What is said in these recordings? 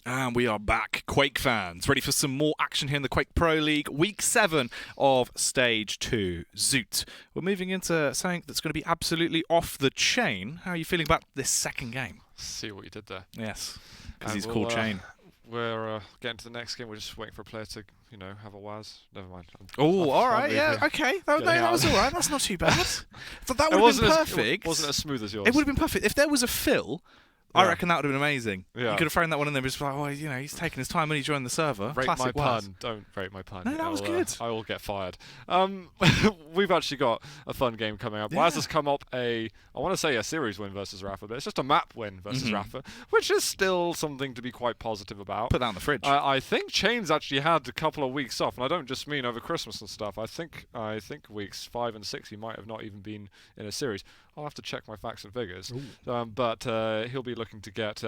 And we are back, Quake fans, ready for some more action here in the Quake Pro League, Week 7 of Stage 2, Zoot. We're moving into something that's going to be absolutely off the chain. How are you feeling about this second game? See what you did there. Yes, because he's called Cha1n. We're getting to the next game. We're just waiting for a player to, have a Whaz. Never mind. Oh, all right, yeah, okay. That was all right. That's not too bad. So that would have been perfect. It wasn't as smooth as yours. It would have been perfect. If there was a fill, I reckon that would have been amazing. Yeah. You could have thrown that one in there and just like, oh, he's taking his time when he joined the server. Rate Classic my Whaz. pun. Don't rate my pun. No, that was good. I will get fired. We've actually got a fun game coming up. Yeah. Whaz has come up I want to say a series win versus Rafa, but it's just a map win versus Rafa, which is still something to be quite positive about. Put that in the fridge. I think Cha1n's actually had a couple of weeks off, and I don't just mean over Christmas and stuff. I think weeks 5 and 6 he might have not even been in a series. I'll have to check my facts and figures. But he'll be looking to get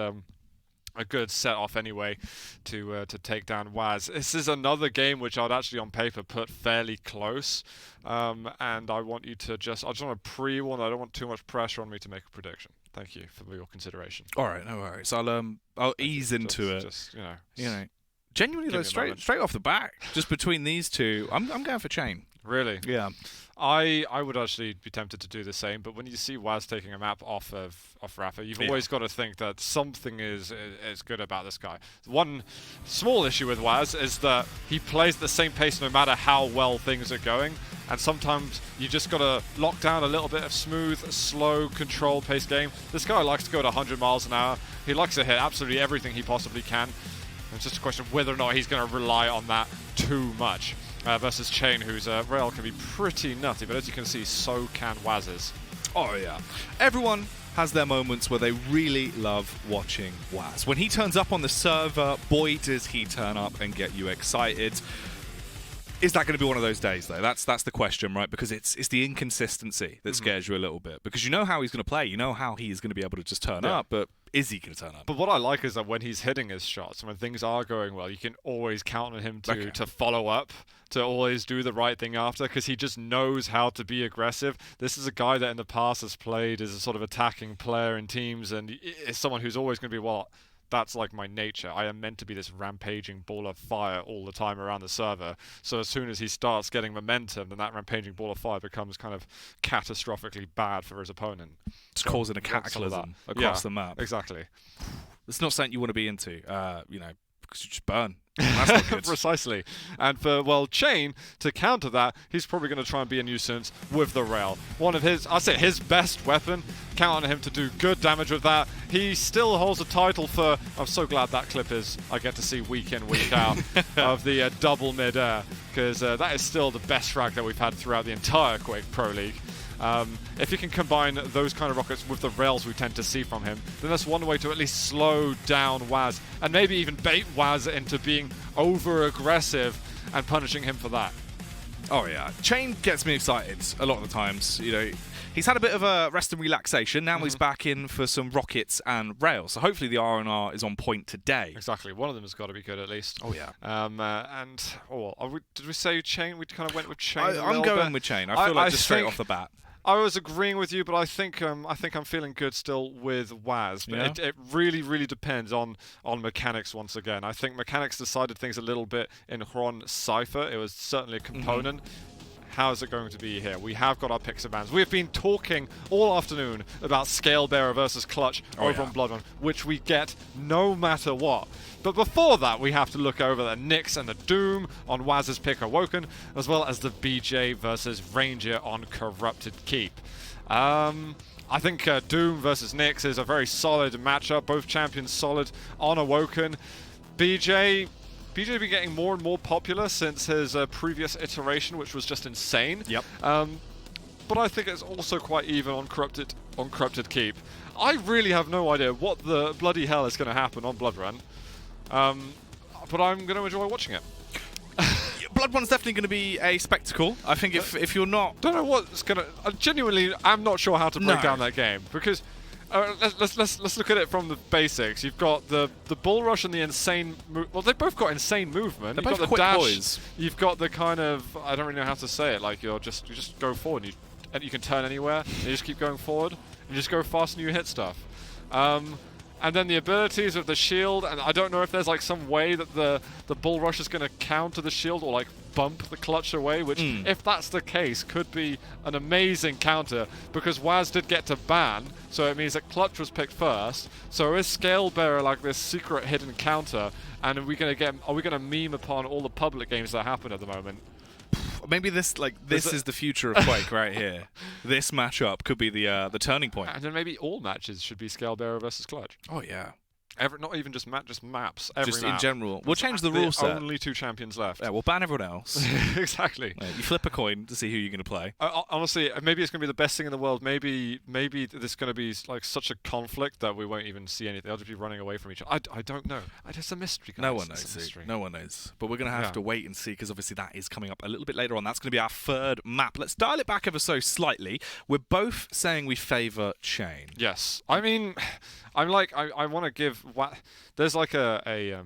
a good set off anyway to take down Whaz. This is another game which I'd actually on paper put fairly close, and I want you to I just want to pre-warn. I don't want too much pressure on me to make a prediction. Thank you for your consideration. All right, no worries. I'll ease into it. Genuinely though, straight off the bat, just between these two, I'm going for Cha1n. Really? Yeah. I would actually be tempted to do the same, but when you see Whaz taking a map off Rafa, you've always got to think that something is good about this guy. One small issue with Whaz is that he plays at the same pace no matter how well things are going, and sometimes you just got to lock down a little bit of smooth, slow, controlled pace game. This guy likes to go at 100 miles an hour. He likes to hit absolutely everything he possibly can. It's just a question of whether or not he's going to rely on that too much. Versus Cha1n, whose rail can be pretty nutty, but as you can see, so can Whaz's. Oh, yeah. Everyone has their moments where they really love watching Whaz. When he turns up on the server, boy, does he turn up and get you excited. Is that going to be one of those days, though? That's the question, right? Because it's the inconsistency that scares you a little bit. Because you know how he's going to play. You know how he is going to be able to just turn up, but is he going to turn up? But what I like is that when he's hitting his shots, when things are going well, you can always count on him to follow up, to always do the right thing after, because he just knows how to be aggressive. This is a guy that in the past has played as a sort of attacking player in teams, and is someone who's always going to be, that's like my nature. I am meant to be this rampaging ball of fire all the time around the server. So as soon as he starts getting momentum, then that rampaging ball of fire becomes kind of catastrophically bad for his opponent. Just causing a cataclysm across the map. Exactly. It's not something you want to be into, because you just burn. That's not good. Precisely. And for, Cha1n, to counter that, he's probably going to try and be a nuisance with the rail. One of his best weapon. Count on him to do good damage with that. He still holds a title for, I'm so glad that clip I get to see week in, week out, of the double mid-air, because that is still the best frag that we've had throughout the entire Quake Pro League. If you can combine those kind of rockets with the rails we tend to see from him, then that's one way to at least slow down Whaz, and maybe even bait Whaz into being over-aggressive and punishing him for that. Oh yeah, Cha1n gets me excited a lot of the times. He's had a bit of a rest and relaxation. Now he's back in for some rockets and rails. So hopefully the R&R is on point today. Exactly. One of them has got to be good at least. Oh yeah. Did we say Cha1n? We kind of went with Cha1n. I'm going with Cha1n. I feel like just straight off the bat. I was agreeing with you, but I think I'm feeling good still with Whaz. But it really, really depends on mechanics once again. I think mechanics decided things a little bit in Cha1n Cypher. It was certainly a component. How is it going to be here? We have got our picks and bans. We have been talking all afternoon about Scale Bearer versus Clutch over on Blood Run, which we get no matter what. But before that, we have to look over the Nyx and the Doom on Whaz's pick Awoken, as well as the BJ versus Ranger on Corrupted Keep. I think Doom versus Nyx is a very solid matchup. Both champions solid on Awoken. BJ been getting more and more popular since his previous iteration, which was just insane. Yep. But I think it's also quite even on Corrupted Keep. I really have no idea what the bloody hell is going to happen on Blood Run. But I'm going to enjoy watching it. Blood Run's definitely going to be a spectacle. I think if you're not... Don't know what's going to... Genuinely, I'm not sure how to break down that game, because... let's look at it from the basics. You've got the bull rush and the insane. They both got insane movement. They're You've both got the quick dash. boys. You've got the kind of, I don't really know how to say it. Like you just go forward and you can turn anywhere. And you just keep going forward. And you just go fast and you hit stuff. And then the abilities of the shield, and I don't know if there's like some way that the bull rush is going to counter the shield or like bump the clutch away, which if that's the case could be an amazing counter, because Whaz did get to ban, so it means that clutch was picked first. So is Scale Bearer like this secret hidden counter, and are we going to meme upon all the public games that happen at the moment? Maybe this is the future of Quake right here. This matchup could be the turning point. And then maybe all matches should be Scale Bearer versus Clutch. Oh yeah. Not even just maps. Just map. in general. We'll change the rule set. Only 2 champions left. Yeah, we'll ban everyone else. Exactly. Yeah, you flip a coin to see who you're going to play. Honestly, maybe it's going to be the best thing in the world. Maybe this is going to be like such a conflict that we won't even see anything. They'll just be running away from each other. I don't know. It's a mystery, guys. No one knows. No one knows. But we're going to have to wait and see, because obviously that is coming up a little bit later on. That's going to be our third map. Let's dial it back ever so slightly. We're both saying we favour Cha1n. Yes. I mean, I want to give there's like a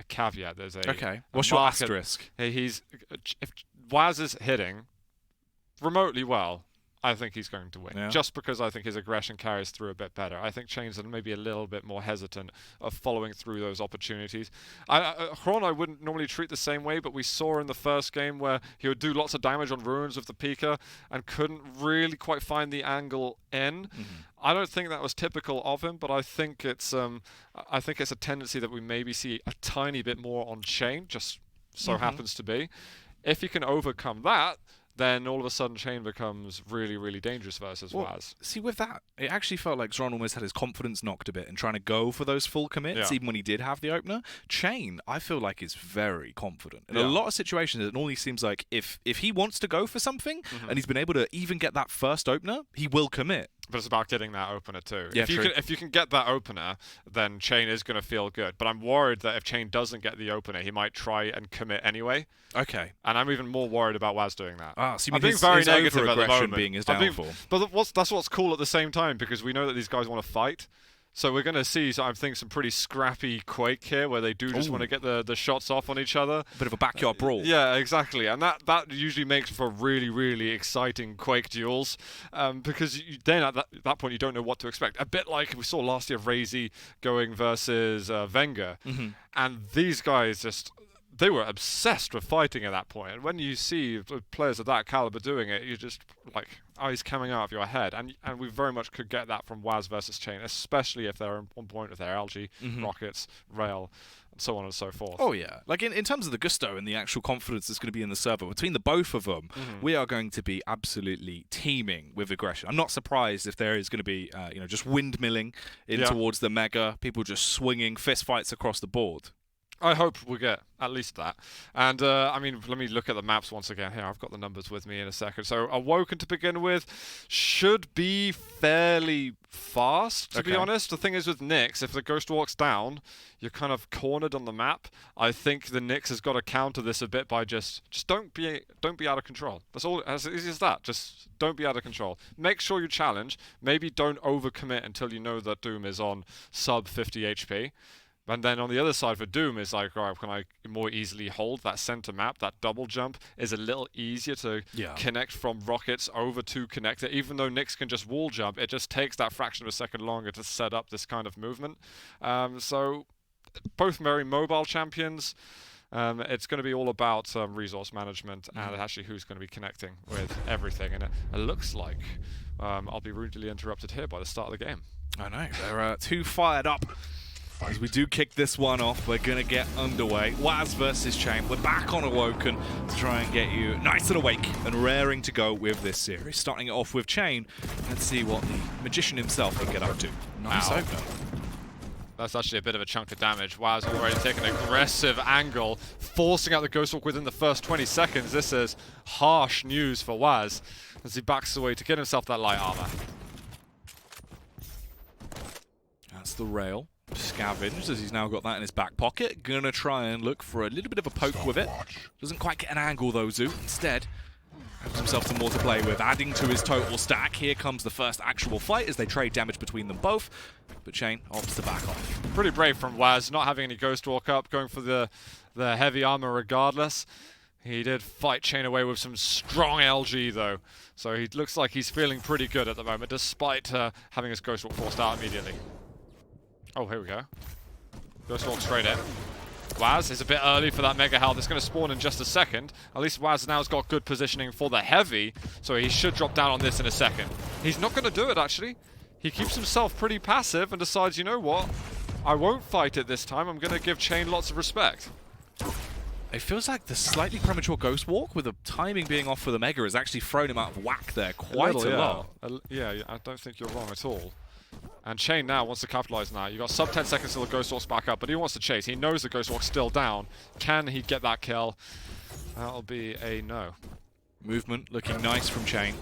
caveat. There's a okay. What's your asterisk? If Whaz is hitting remotely well, I think he's going to win. Yeah. Just because I think his aggression carries through a bit better. I think Cha1n's maybe a little bit more hesitant of following through those opportunities. Cha1n I wouldn't normally treat the same way, but we saw in the first game where he would do lots of damage on ruins with the Pika and couldn't really quite find the angle in. I don't think that was typical of him, but I think it's a tendency that we maybe see a tiny bit more on Cha1n, just so happens to be. If he can overcome that, then all of a sudden Cha1n becomes really, really dangerous versus Whaz. See, with that, it actually felt like Cha1n almost had his confidence knocked a bit in trying to go for those full commits, even when he did have the opener. Cha1n, I feel like, is very confident. In a lot of situations, it normally seems like if he wants to go for something, and he's been able to even get that first opener, he will commit. But it's about getting that opener too. Yeah, if you can get that opener, then Cha1n is going to feel good. But I'm worried that if Cha1n doesn't get the opener, he might try and commit anyway. Okay. And I'm even more worried about Whaz doing that. So I'm being very negative at the moment. Being his downfall. But that's what's cool at the same time, because we know that these guys want to fight. So we're going to see, I think, some pretty scrappy Quake here, where they do just want to get the shots off on each other. A bit of a backyard brawl. Yeah, exactly. And that usually makes for really, really exciting Quake duels, because then at that point you don't know what to expect. A bit like we saw last year, Razy going versus Wenger. And these guys they were obsessed with fighting at that point. And when you see players of that caliber doing it, you're just like, eyes coming out of your head. And we very much could get that from Whaz versus Cha1n, especially if they're on point with their algae, rockets, rail, and so on and so forth. Oh, yeah. Like, in terms of the gusto and the actual confidence that's going to be in the server, between the both of them, we are going to be absolutely teeming with aggression. I'm not surprised if there is going to be, just windmilling in towards the Mega, people just swinging fist fights across the board. I hope we get at least that. And, let me look at the maps once again. Here, I've got the numbers with me in a second. So, Awoken to begin with should be fairly fast, to be honest. The thing is with Nyx, if the Ghost walks down, you're kind of cornered on the map. I think the Nyx has got to counter this a bit by just don't be out of control. That's all, as easy as that. Just don't be out of control. Make sure you challenge. Maybe don't overcommit until you know that Doom is on sub 50 HP. And then on the other side for Doom is like, all right, can I more easily hold that center map? That double jump is a little easier to connect from rockets over to connector. Even though Nyx can just wall jump, it just takes that fraction of a second longer to set up this kind of movement. So both very mobile champions. It's going to be all about resource management and actually who's going to be connecting with everything. And it looks like I'll be rudely interrupted here by the start of the game. I know. They're too fired up. As we do kick this one off, we're going to get underway. Whaz versus Cha1n. We're back on Awoken to try and get you nice and awake and raring to go with this series. Starting it off with Cha1n. Let's see what the magician himself can get up to. Nice opener. That's actually a bit of a chunk of damage. Whaz already taken an aggressive angle, forcing out the Ghost Walk within the first 20 seconds. This is harsh news for Whaz as he backs away to get himself that light armor. That's the rail. Scavenged, as he's now got that in his back pocket. Gonna try and look for a little bit of a poke with it. Doesn't quite get an angle though, Zoo. Instead, has himself some more to play with, adding to his total stack. Here comes the first actual fight as they trade damage between them both. But Cha1n opts to back off. Pretty brave from Whaz, not having any Ghost Walk up, going for the heavy armor regardless. He did fight Cha1n away with some strong LG though. So he looks like he's feeling pretty good at the moment, despite having his Ghost Walk forced out immediately. Oh, here we go. Ghost Walk straight in. Whaz is a bit early for that Mega Health. It's going to spawn in just a second. At least Whaz now has got good positioning for the heavy, so he should drop down on this in a second. He's not going to do it, actually. He keeps himself pretty passive and decides, you know what? I won't fight it this time. I'm going to give Cha1n lots of respect. It feels like the slightly premature Ghost Walk, with the timing being off for the Mega, has actually thrown him out of whack there quite a lot. Yeah, I don't think you're wrong at all. And Cha1n now wants to capitalize on that. You've got sub 10 seconds till the Ghost Walk's back up, but he wants to chase. He knows the Ghost Walk's still down. Can he get that kill? That'll be a no. Movement looking nice from Cha1n.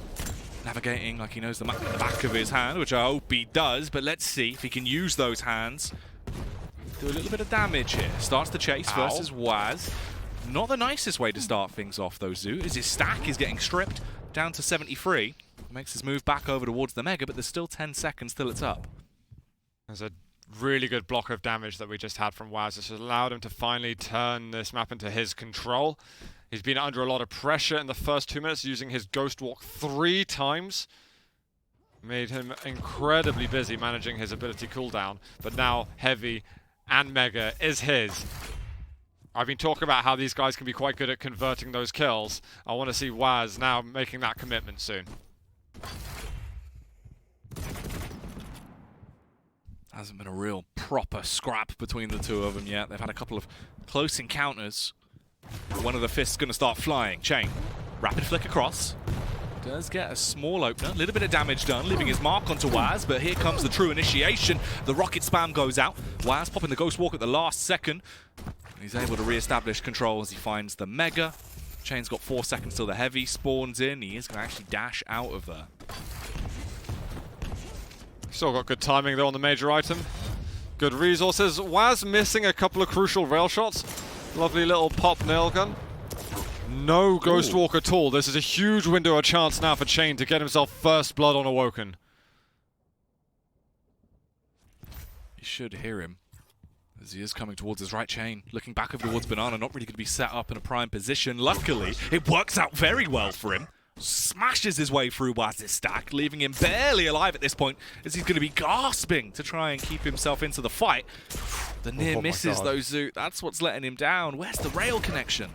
Navigating like he knows the map in the back of his hand, which I hope he does, but let's see if he can use those hands. Do a little bit of damage here. Starts the chase versus Whaz. Not the nicest way to start things off, though, Zoo, as his stack is getting stripped down to 73. Makes his move back over towards the Mega, but there's still 10 seconds till it's up. There's a really good block of damage that we just had from Whaz. This has allowed him to finally turn this map into his control. He's been under a lot of pressure in the first 2 minutes, using his Ghost Walk 3 times. Made him incredibly busy managing his ability cooldown, but now Heavy and Mega is his. I've been talking about how these guys can be quite good at converting those kills. I want to see Whaz now making that commitment soon. Hasn't been a real proper scrap between the two of them yet. They've had a couple of close encounters. One of the fists going to start flying. Cha1n, rapid flick across. Does get a small opener, a little bit of damage done, leaving his mark onto Whaz, but here comes the true initiation. The rocket spam goes out. Whaz popping the Ghost Walk at the last second. He's able to re-establish control as he finds the Mega. Cha1n's got 4 seconds till the Heavy spawns in. He is going to actually dash out of there. Still got good timing though on the major item. Good resources. Whaz missing a couple of crucial rail shots. Lovely little pop nail gun. No Ghost Walk at all. This is a huge window of chance now for Cha1n to get himself first blood on Awoken. You should hear him as he is coming towards his right. Cha1n looking back over towards Banana, not really going to be set up in a prime position. Luckily, it works out very well for him. Smashes his way through Whaz's stack, leaving him barely alive at this point, as he's going to be gasping to try and keep himself into the fight. The near misses though, Zoo. That's what's letting him down. Where's the rail connection?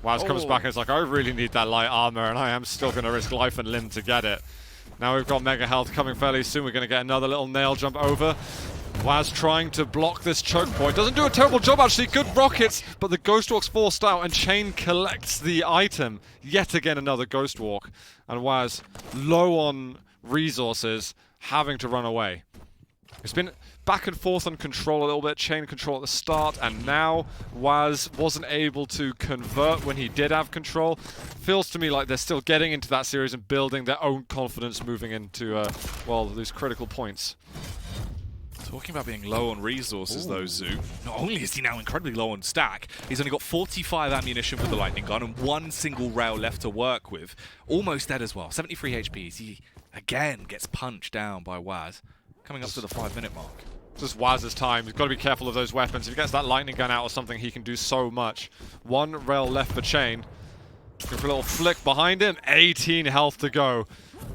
Whaz comes back and it's like, I really need that light armor, and I am still going to risk life and limb to get it. Now we've got Mega Health coming fairly soon. We're going to get another little nail jump over. Whaz trying to block this choke point. Doesn't do a terrible job, actually. Good rockets, but the Ghost Walk's forced out, and Cha1n collects the item. Yet again, another Ghost Walk. And Whaz, low on resources, having to run away. It's been back and forth on control a little bit. Cha1n control at the start, and now Whaz wasn't able to convert when he did have control. Feels to me like they're still getting into that series and building their own confidence moving into, well, these critical points. Talking about being low on resources, though, Zoo. Not only is he now incredibly low on stack, he's only got 45 ammunition for the lightning gun and 1 single rail left to work with. Almost dead as well. 73 HP. He again gets punched down by Whaz, coming up to the 5-minute mark. This is Whaz's time. He's got to be careful of those weapons. If he gets that lightning gun out or something, he can do so much. 1 rail left for Cha1n. Looking for a little flick behind him. 18 health to go.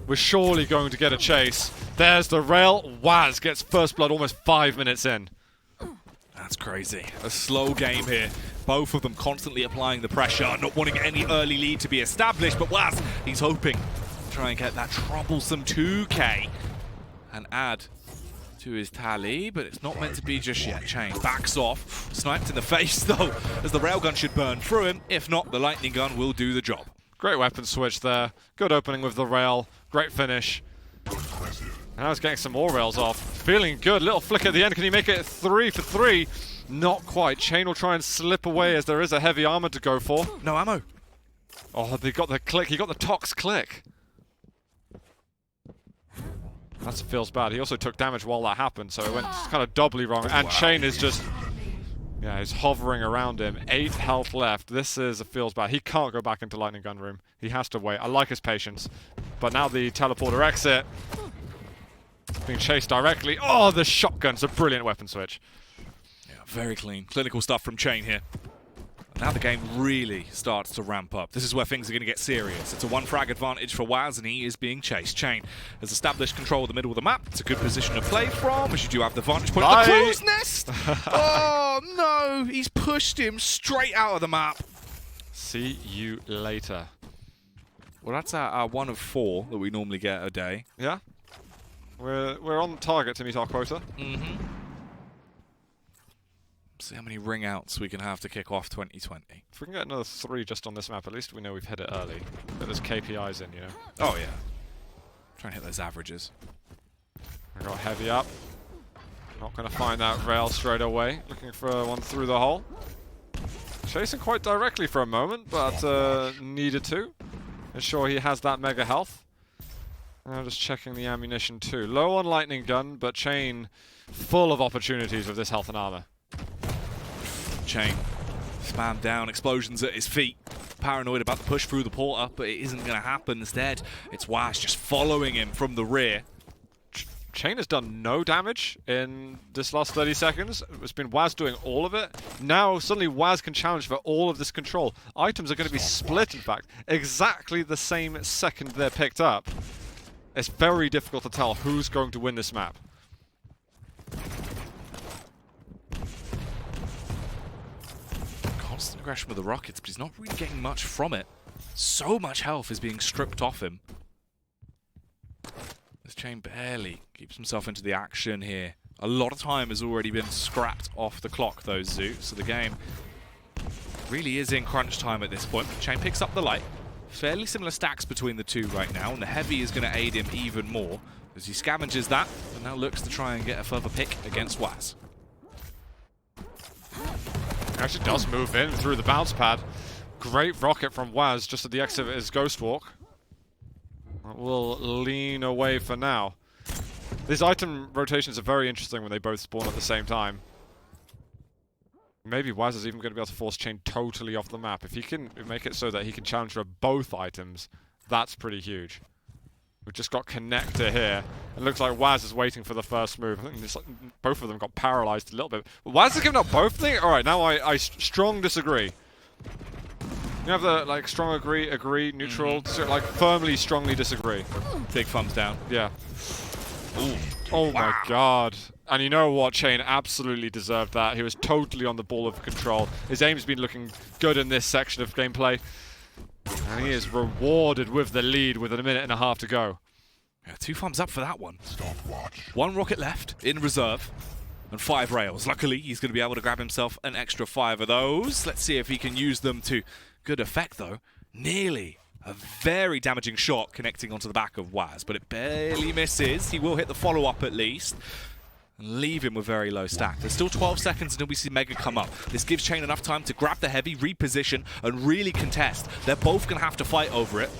We're surely going to get a chase. There's the rail. Whaz gets first blood almost 5 minutes in. That's crazy. A slow game here. Both of them constantly applying the pressure, not wanting any early lead to be established, but Whaz, he's hoping to try and get that troublesome 2k and add to his tally, but it's not meant to be just yet. Cha1n backs off, sniped in the face though, as the railgun should burn through him. If not, the lightning gun will do the job. Great weapon switch there. Good opening with the rail. Great finish. Now he's getting some more rails off. Feeling good. Little flick at the end. Can he make it 3 for 3? Not quite. Cha1n will try and slip away as there is a heavy armor to go for. No ammo. Oh, they got the click. He got the Tox click. That feels bad. He also took damage while that happened, so it went kind of doubly wrong. And Cha1n is just... yeah, he's hovering around him. 8 health left. This feels bad. He can't go back into lightning gun room. He has to wait. I like his patience. But now the teleporter exit. Being chased directly. Oh, the shotgun's a brilliant weapon switch. Yeah, very clean. Clinical stuff from Cha1n here. Now the game really starts to ramp up. This is where things are going to get serious. It's a 1 frag advantage for Whaz, and he is being chased. Cha1n has established control of the middle of the map. It's a good position to play from, as you do have the vantage point. The crow's nest! Oh no! He's pushed him straight out of the map. See you later. Well, that's our 1 of 4 that we normally get a day. Yeah. We're on target to meet our quota. See how many ring outs we can have to kick off 2020. If we can get another 3 just on this map, at least we know we've hit it early. Get those KPIs in, you know. Oh yeah. Try and hit those averages. We got heavy up. Not going to find that rail straight away. Looking for one through the hole. Chasing quite directly for a moment, but needed to. Ensure he has that mega health. And just checking the ammunition too. Low on lightning gun, but Cha1n full of opportunities with this health and armor. Cha1n spammed down, explosions at his feet. Paranoid about the push through the portal, but it isn't going to happen. Instead, it's Whaz just following him from the rear. Cha1n has done no damage in this last 30 seconds. It's been Whaz doing all of it. Now, suddenly Whaz can challenge for all of this control. Items are going to be split, in fact, exactly the same second they're picked up. It's very difficult to tell who's going to win this map. Constant aggression with the rockets, but he's not really getting much from it. So much health is being stripped off him. This Cha1n barely keeps himself into the action here. A lot of time has already been scrapped off the clock, though, Zoo. So the game really is in crunch time at this point. Cha1n picks up the light. Fairly similar stacks between the two right now, and the heavy is going to aid him even more as he scavenges that and now looks to try and get a further pick against Whaz. Actually does move in through the bounce pad. Great rocket from Whaz just at the exit of his Ghost Walk. We'll lean away for now. These item rotations are very interesting when they both spawn at the same time. Maybe Whaz is even going to be able to force Cha1n totally off the map. If he can make it so that he can challenge for both items, that's pretty huge. We've just got connector here. It looks like Whaz is waiting for the first move. I think both of them got paralyzed a little bit. But Whaz is giving up both things? Alright, now I strong disagree. You have the like strong agree, neutral, like firmly, strongly disagree. Big thumbs down. Yeah. Ooh. Oh my god. And you know what? Cha1n absolutely deserved that. He was totally on the ball of control. His aim's been looking good in this section of gameplay. And he is rewarded with the lead with a minute and a half to go. Yeah, 2 thumbs up for that one. 1 rocket left in reserve and 5 rails. Luckily, he's going to be able to grab himself an extra 5 of those. Let's see if he can use them to good effect, though. Nearly a very damaging shot connecting onto the back of Whaz, but it barely misses. He will hit the follow-up at least and leave him with very low stack. There's still 12 seconds until we see Mega come up. This gives Cha1n enough time to grab the heavy, reposition, and really contest. They're both going to have to fight over it.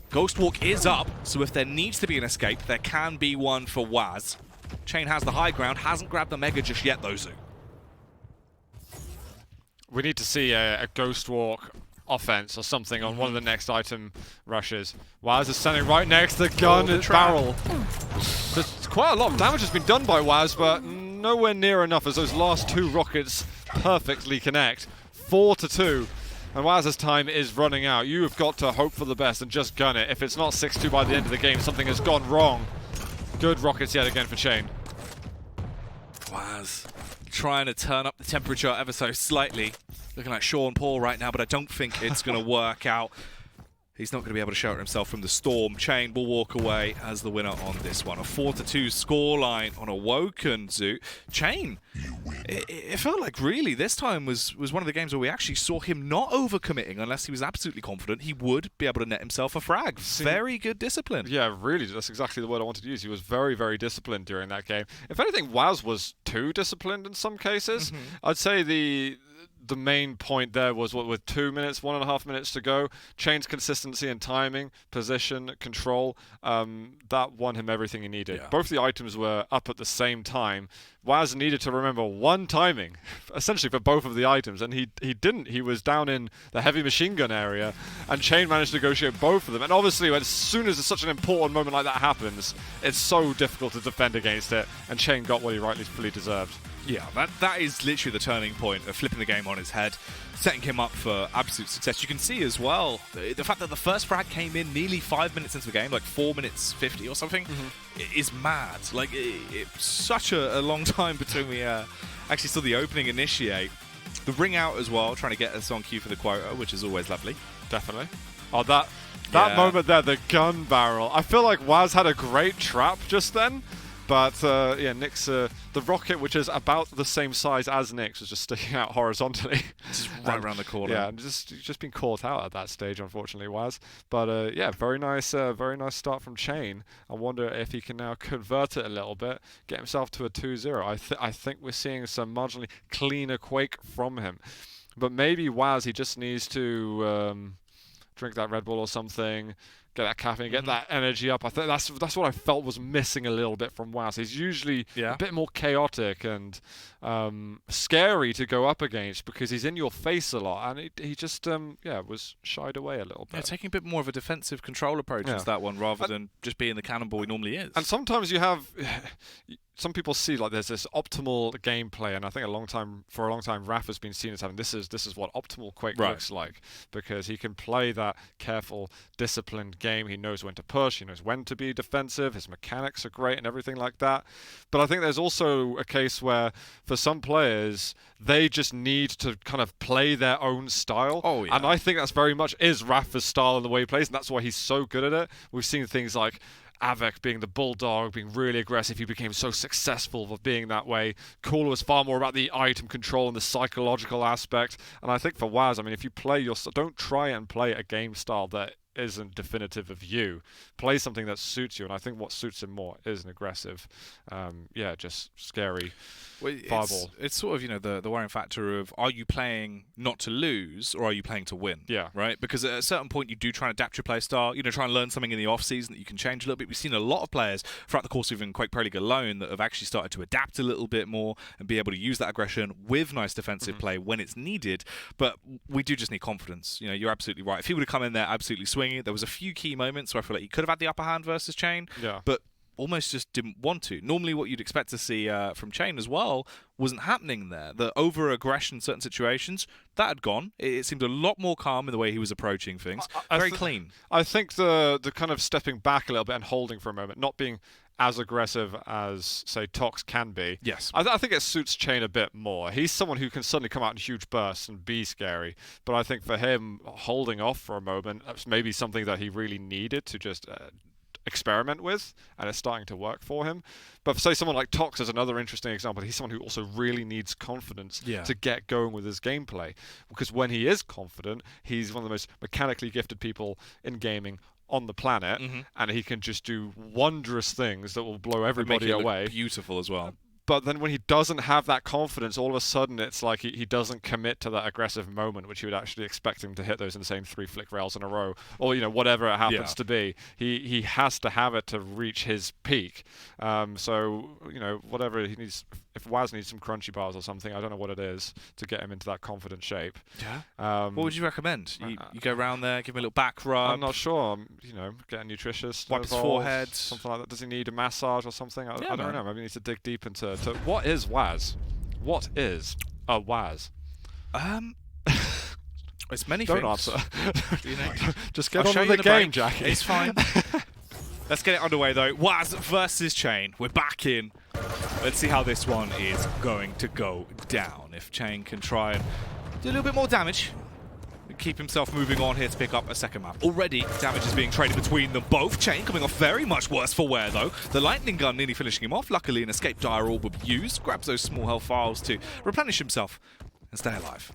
Ghost Walk is up, so if there needs to be an escape, there can be one for Whaz. Cha1n has the high ground, hasn't grabbed the Mega just yet, though, Zoo. We need to see a Ghost Walk offense or something on one of the next item rushes. Whaz is standing right next to the gun and barrel. There's quite a lot of damage has been done by Whaz, but nowhere near enough as those last 2 rockets perfectly connect. 4-2. And Whaz's time is running out. You have got to hope for the best and just gun it. If it's not 6-2 by the end of the game, something has gone wrong. Good rockets yet again for Cha1n. Whaz trying to turn up the temperature ever so slightly. Looking like Cha1n Paul right now, but I don't think it's going to work out. He's not going to be able to shelter himself from the storm. Cha1n will walk away as the winner on this one. A 4-2 scoreline on Awoken Zoo. Cha1n, it felt like really this time was one of the games where we actually saw him not overcommitting unless he was absolutely confident he would be able to net himself a frag. Very good discipline. Yeah, really, that's exactly the word I wanted to use. He was very, very disciplined during that game. If anything, Whaz was too disciplined in some cases. I'd say the main point there was what, with 2 minutes, 1.5 minutes to go, Cha1n's consistency and timing, position, control, that won him everything he needed. Yeah. Both the items were up at the same time, Whaz needed to remember one timing, essentially for both of the items, and he didn't. He was down in the heavy machine gun area, and Cha1n managed to negotiate both of them. And obviously, as soon as such an important moment like that happens, it's so difficult to defend against it, and Cha1n got what he rightfully deserved. Yeah, that is literally the turning point of flipping the game on his head, setting him up for absolute success. You can see as well the fact that the first frag came in nearly 5 minutes into the game, like 4 minutes 50 or something, is mad. Like, it's such a long time between we actually saw the opening initiate. The ring out as well, trying to get us on cue for the quota, which is always lovely. Definitely. Oh, that moment there, the gun barrel. I feel like Whaz had a great trap just then. But, yeah, Nick's, the rocket, which is about the same size as Nick's, was just sticking out horizontally. Just right around the corner. Yeah, and just been caught out at that stage, unfortunately, Whaz. But, yeah, very nice start from Cha1n. I wonder if he can now convert it a little bit, get himself to a 2-0. I think we're seeing some marginally cleaner Quake from him. But maybe Whaz, he just needs to drink that Red Bull or something, get that caffeine, get that energy up. I think that's what I felt was missing a little bit from Whaz. He's usually a bit more chaotic and scary to go up against because he's in your face a lot, and he just was shied away a little bit. Yeah, taking a bit more of a defensive control approach into that one rather than just being the cannonball he normally is. And sometimes you have. Some people see like there's this optimal gameplay, and I think for a long time, Raph has been seen as having this is what optimal Quake looks like, because he can play that careful, disciplined game. He knows when to push, he knows when to be defensive. His mechanics are great and everything like that. But I think there's also a case where for some players they just need to kind of play their own style. Oh, yeah. And I think that's very much is Rafa's style and the way he plays, and that's why he's so good at it. We've seen things like Avec being the bulldog, being really aggressive. He became so successful for being that way. Cooler was far more about the item control and the psychological aspect. And I think for Whaz, I mean, if you play don't try and play a game style that isn't definitive of you. Play something that suits you, and I think what suits him more is an aggressive, just scary fireball. It's sort of, the worrying factor of, are you playing not to lose, or are you playing to win? Yeah. Right? Because at a certain point, you do try and adapt your play style, try and learn something in the off-season that you can change a little bit. We've seen a lot of players throughout the course of even Quake Pro League alone that have actually started to adapt a little bit more and be able to use that aggression with nice defensive play when it's needed. But we do just need confidence. You're absolutely right. If he would have come in there absolutely swinging, there was a few key moments where I feel like he could have had the upper hand versus Cha1n, but almost just didn't want to. Normally what you'd expect to see from Cha1n as well wasn't happening there. The over-aggression in certain situations, that had gone. It seemed a lot more calm in the way he was approaching things. Very clean. I think the kind of stepping back a little bit and holding for a moment, not being as aggressive as, say, Tox can be. Yes. I think it suits Cha1n a bit more. He's someone who can suddenly come out in huge bursts and be scary. But I think for him, holding off for a moment, that's maybe something that he really needed to just experiment with, and it's starting to work for him. But for, say, someone like Tox is another interesting example. He's someone who also really needs confidence to get going with his gameplay. Because when he is confident, he's one of the most mechanically gifted people in gaming on the planet, and he can just do wondrous things that will blow everybody away. Look beautiful as well. But then when he doesn't have that confidence, all of a sudden it's like he doesn't commit to that aggressive moment, which you would actually expect him to hit those insane 3 flick rails in a row, or whatever it happens to be. He has to have it to reach his peak. So whatever he needs. If Whaz needs some crunchy bars or something, I don't know what it is to get him into that confident shape. Yeah. What would you recommend? You go around there, give him a little back rub. I'm not sure. Get a nutritious. Wipe his forehead. Something like that. Does he need a massage or something? I don't know. Maybe he needs to dig deep into what is Whaz? What is a Whaz? It's many don't things. Answer. Just get on with the game, Jackie. It's fine. Let's get it underway, though. Whaz versus Cha1n. We're back in. Let's see how this one is going to go down. If Cha1n can try and do a little bit more damage, keep himself moving on here to pick up a second map. Already, damage is being traded between them both. Cha1n coming off very much worse for wear, though. The lightning gun nearly finishing him off. Luckily, an escape dire orb will be used. Grabs those small health files to replenish himself and stay alive.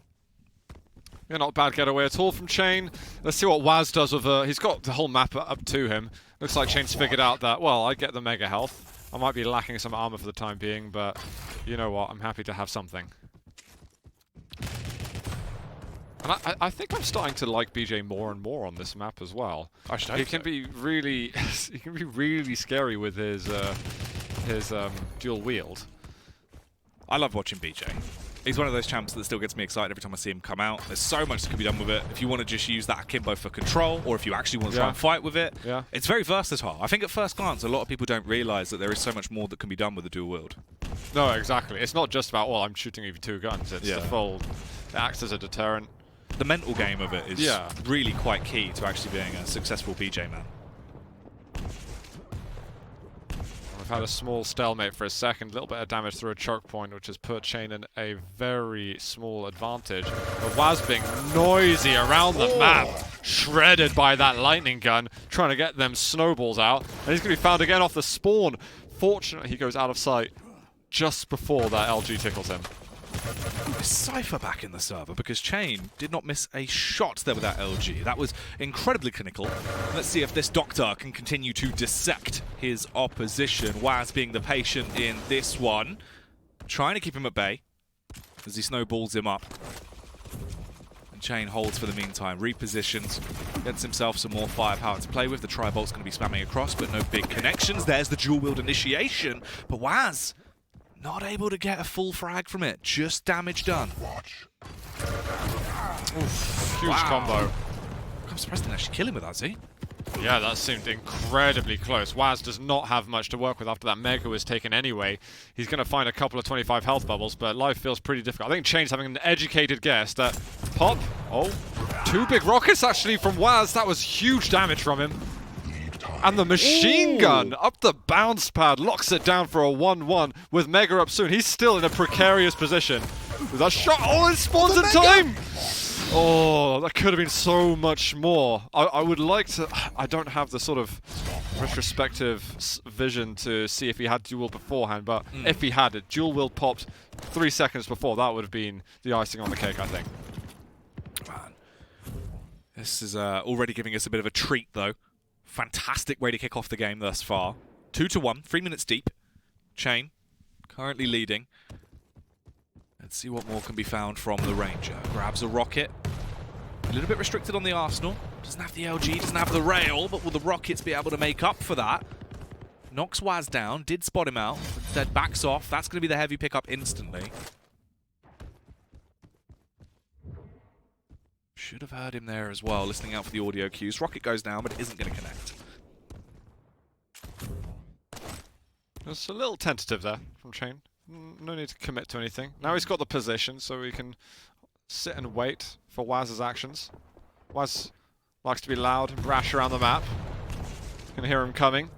Yeah, not a bad getaway at all from Cha1n. Let's see what Whaz does with he's got the whole map up to him. Looks like Cha1n's figured out that, well, I get the mega health. I might be lacking some armor for the time being, but you know what? I'm happy to have something. And I think I'm starting to like BJ more and more on this map as well. He can be really, he can be really scary with his dual wield. I love watching BJ. He's one of those champs that still gets me excited every time I see him come out. There's so much that can be done with it. If you want to just use that akimbo for control, or if you actually want to try and fight with it, it's very versatile. I think at first glance, a lot of people don't realize that there is so much more that can be done with the dual wield. No, exactly. It's not just about, well, I'm shooting you with 2 guns. It's the full, it acts as a deterrent. The mental game of it is really quite key to actually being a successful BJ man. We've had a small stalemate for a second, a little bit of damage through a choke point, which has put Cha1n in a very small advantage. But Whaz being noisy around the map, shredded by that lightning gun, trying to get them snowballs out. And he's going to be found again off the spawn. Fortunately, he goes out of sight just before that LG tickles him. Cypher back in the server because Cha1n did not miss a shot there with that LG. That was incredibly clinical. Let's see if this Doctor can continue to dissect his opposition. Whaz being the patient in this one. Trying to keep him at bay as he snowballs him up. And Cha1n holds for the meantime, repositions, gets himself some more firepower to play with. The Tri-Bolt's going to be spamming across, but no big connections. There's the dual wield initiation, but Whaz not able to get a full frag from it. Just damage done. Oof, huge combo. I'm surprised didn't actually kill him with that, see? Yeah, that seemed incredibly close. Whaz does not have much to work with after that Mega was taken anyway. He's going to find a couple of 25 health bubbles, but life feels pretty difficult. I think Cha1n's having an educated guess that pop. Oh, 2 big rockets actually from Whaz. That was huge damage from him. And the machine gun up the bounce pad locks it down for a 1-1 with Mega up soon. He's still in a precarious position. With that shot, it spawns in time! Oh, that could have been so much more. I would like to... I don't have the sort of retrospective vision to see if he had dual wield beforehand, but if he had it, dual wield popped 3 seconds before, that would have been the icing on the cake, I think. Man. This is already giving us a bit of a treat, though. Fantastic way to kick off the game thus far. 2-1, 3 minutes deep. Cha1n currently leading. Let's see what more can be found from the Ranger. Grabs a rocket. A little bit restricted on the Arsenal. Doesn't have the LG, doesn't have the rail, but will the rockets be able to make up for that? Knocks Whaz down, did spot him out, instead backs off. That's going to be the heavy pickup instantly. Should have heard him there as well, listening out for the audio cues. Rocket goes down, but it isn't going to connect. It's a little tentative there from Cha1n. No need to commit to anything. Now he's got the position, so we can sit and wait for Whaz's actions. Whaz likes to be loud and brash around the map. You can hear him coming.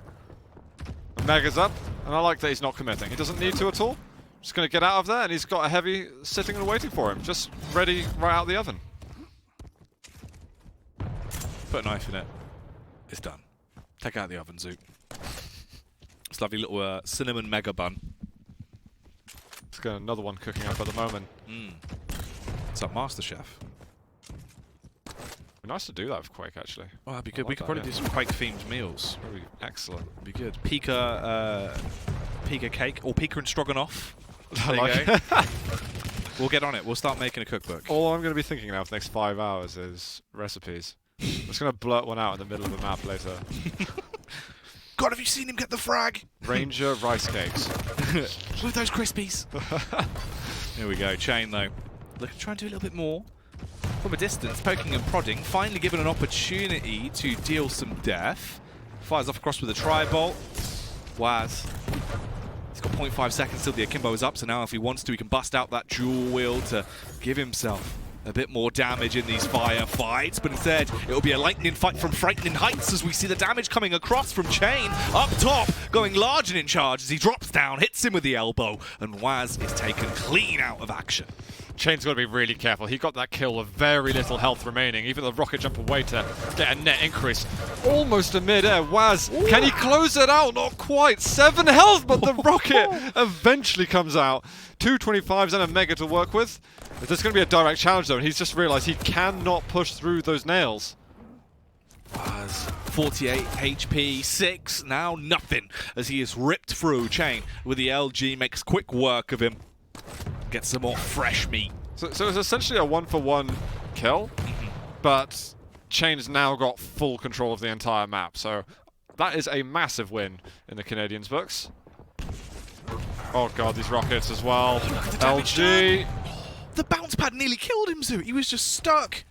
Mega's up, and I like that he's not committing. He doesn't need to at all. Just going to get out of there, and he's got a heavy sitting and waiting for him. Just ready right out the oven. Put a knife in it. It's done. Take out the oven, Zoop. This lovely little cinnamon mega bun. It's got another one cooking up at the moment. It's like MasterChef. Be nice to do that with Quake, actually. Oh, that'd be good. We could probably do some Quake-themed meals. That'd be excellent. That'd be good. Pika cake, or Pika and Stroganoff. There like you go. We'll get on it. We'll start making a cookbook. All I'm going to be thinking now for the next 5 hours is recipes. I'm just going to blurt one out in the middle of the map later. God, have you seen him get the frag? Ranger rice cakes. With those crispies. Here we go. Cha1n, though. Looking to try and do a little bit more. From a distance, poking and prodding. Finally given an opportunity to deal some death. Fires off across with a Tri-Bolt. Whaz. He's got 0.5 seconds till the Akimbo is up, so now if he wants to, he can bust out that dual wield to give himself a bit more damage in these firefights, but instead it'll be a lightning fight from frightening heights as we see the damage coming across from Cha1n up top, going large and in charge as he drops down, hits him with the elbow, and Whaz is taken clean out of action. Cha1n's got to be really careful. He got that kill with very little health remaining. Even the rocket jump away to get a net increase. Almost in mid-air. Whaz, can he close it out? Not quite. 7 health, but the rocket eventually comes out. 2 25s and a Mega to work with. There's going to be a direct challenge though, and he's just realised he cannot push through those nails. Whaz, 48 HP, 6, now nothing, as he is ripped through. Cha1n with the LG makes quick work of him. Get some more fresh meat. So it's essentially a 1-for-1 kill, but Cha1n's now got full control of the entire map. So that is a massive win in the Canadians' books. Oh god, these rockets as well. Look at the damage LG. done. The bounce pad nearly killed him, Zoo. He was just stuck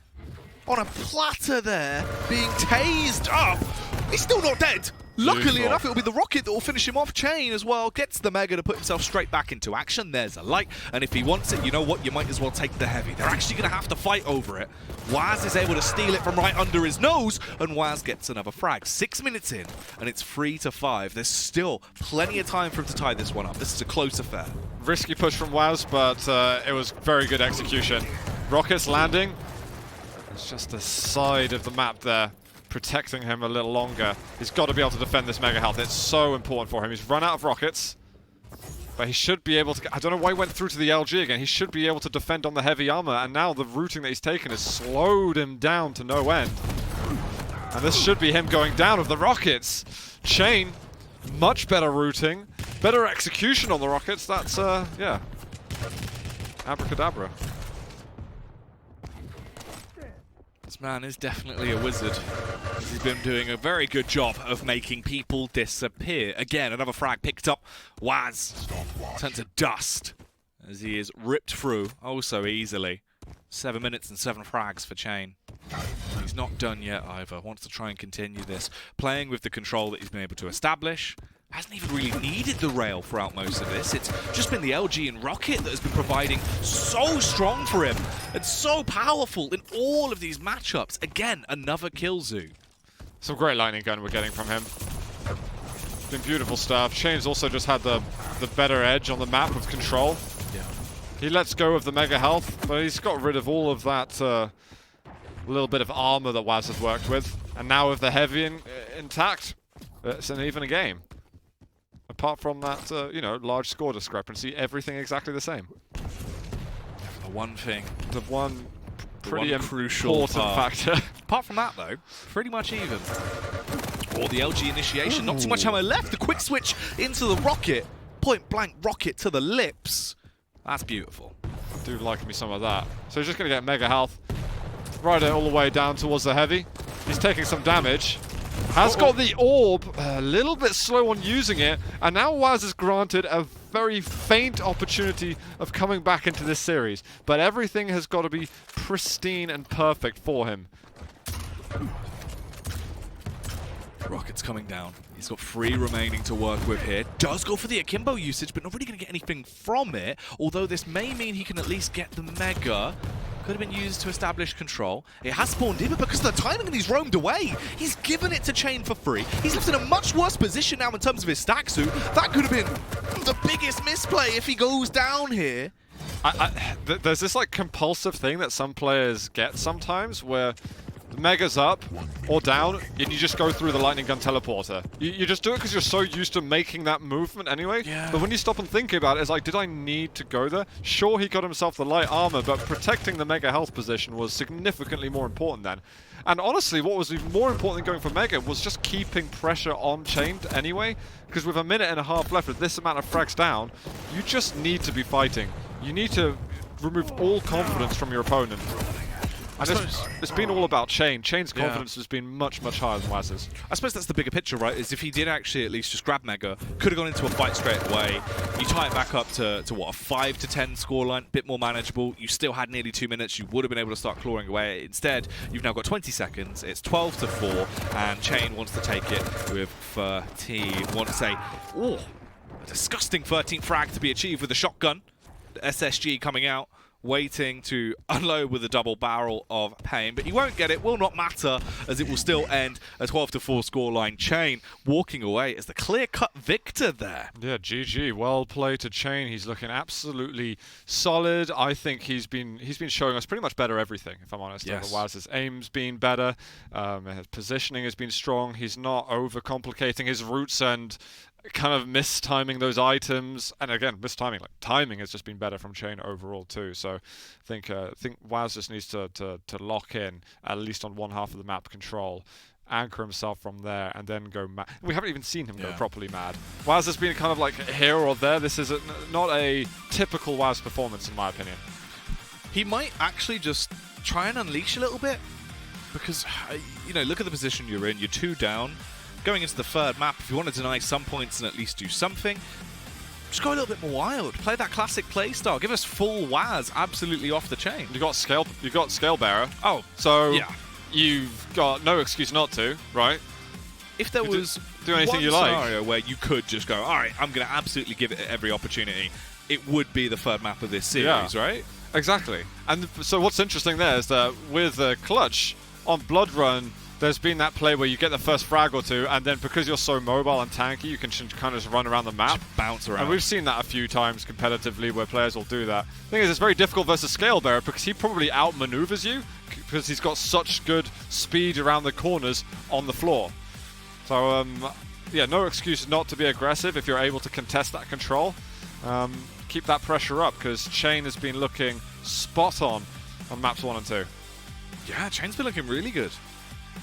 on a platter there, being tased up. He's still not dead. Luckily enough, it'll be the rocket that will finish him off. Cha1n as well gets the Mega to put himself straight back into action. There's a light, and if he wants it, you know what? You might as well take the heavy. They're actually going to have to fight over it. Whaz is able to steal it from right under his nose, and Whaz gets another frag. 6 minutes in, and it's 3-5. There's still plenty of time for him to tie this one up. This is a close affair. Risky push from Whaz, but it was very good execution. Rockets landing. It's just the side of the map there, protecting him a little longer. He's got to be able to defend this Mega Health. It's so important for him. He's run out of rockets, but he should be able to... I don't know why he went through to the LG again. He should be able to defend on the heavy armor, and now the routing that he's taken has slowed him down to no end. And this should be him going down with the rockets. Cha1n, much better routing, better execution on the rockets. That's, yeah, abracadabra. This man is definitely a wizard. He's been doing a very good job of making people disappear. Again, another frag picked up. Whaz turned to dust as he is ripped through oh so easily. 7 minutes and 7 frags for Cha1n. He's not done yet either. Wants to try and continue this. Playing with the control that he's been able to establish. Hasn't even really needed the rail throughout most of this. It's just been the LG and Rocket that has been providing so strong for him and so powerful in all of these matchups. Again, another kill, Zoo. Some great lightning gun we're getting from him. Been beautiful stuff. Cha1n's also just had the better edge on the map of control. Yeah. He lets go of the Mega Health, but he's got rid of all of that little bit of armor that Whaz has worked with. And now with the heavy intact, it's an even game. Apart from that, you know, large score discrepancy, everything exactly the same. The one thing. The one pretty crucial important factor. Apart from that, though, pretty much even. Or the LG initiation. Not too much ammo left. The quick switch into the rocket. Point blank rocket to the lips. That's beautiful. I do like me some of that. So he's just going to get Mega Health. Ride it all the way down towards the heavy. He's taking some damage. Has got the orb, a little bit slow on using it, and now Whaz is granted a very faint opportunity of coming back into this series. But everything has got to be pristine and perfect for him. Rocket's coming down. He's got 3 remaining to work with here. Does go for the akimbo usage, but not really going to get anything from it. Although this may mean he can at least get the Mega. Could have been used to establish control. It has spawned in, but because of the timing and he's roamed away, he's given it to Cha1n for free. He's left in a much worse position now in terms of his stack suit. That could have been the biggest misplay if he goes down here. There's this like compulsive thing that some players get sometimes where the Mega's up or down, and you just go through the lightning gun teleporter. You just do it because you're so used to making that movement anyway. Yeah. But when you stop and think about it, it's like, did I need to go there? Sure, he got himself the light armor, but protecting the Mega health position was significantly more important then. And honestly, what was even more important than going for Mega was just keeping pressure on Cha1n anyway, because with 1.5 minutes left with this amount of frags down, you just need to be fighting. You need to remove all confidence from your opponent. And it's been all about Cha1n. Cha1n's confidence has been much, much higher than Whaz's. I suppose that's the bigger picture, right? Is if he did actually at least just grab Mega, could have gone into a fight straight away. You tie it back up to what, a 5-10 scoreline, bit more manageable. You still had nearly 2 minutes. You would have been able to start clawing away. Instead, you've now got 20 seconds. It's 12-4, and Cha1n wants to take it with 13. Wants a disgusting 13th frag to be achieved with a shotgun. The SSG coming out, waiting to unload with a double barrel of pain, but he won't get it, will not matter, as it will still end a 12-4 scoreline. Cha1n walking away as the clear-cut victor there. Yeah, GG. Well played to Cha1n. He's looking absolutely solid. I think he's been showing us pretty much better everything, if I'm honest. Yes. Otherwise, his aim's been better. His positioning has been strong. He's not overcomplicating his routes and kind of mistiming those items, and again, mistiming, like timing has just been better from Cha1n overall too. So I think Whaz just needs to lock in at least on one half of the map control, anchor himself from there, and then go mad. We haven't even seen him go properly mad. Whaz has been kind of like here or there. This is not a typical Whaz performance in my opinion. He might actually just try and unleash a little bit, because you know, look at the position you're in. You're 2 down. Going into the third map, if you want to deny some points and at least do something, just Just go a little bit more wild. Play that classic play style. Give us full Whaz absolutely off the chain. You got scale bearer. Oh, so yeah. You've got no excuse not to, right? If there was do anything one you like. scenario where you could just go, all right, I'm going to absolutely give it every opportunity, it would be the third map of this series, right? Exactly. And so what's interesting there is that with Clutch on Blood Run, there's been that play where you get the first frag or two, and then because you're so mobile and tanky, you can kind of just run around the map. Just bounce around. And we've seen that a few times competitively where players will do that. The thing is, it's very difficult versus Scale Bearer because he probably outmaneuvers you because he's got such good speed around the corners on the floor. So, yeah, no excuse not to be aggressive if you're able to contest that control. Keep that pressure up because Cha1n has been looking spot on maps 1 and 2. Yeah, Cha1n's been looking really good.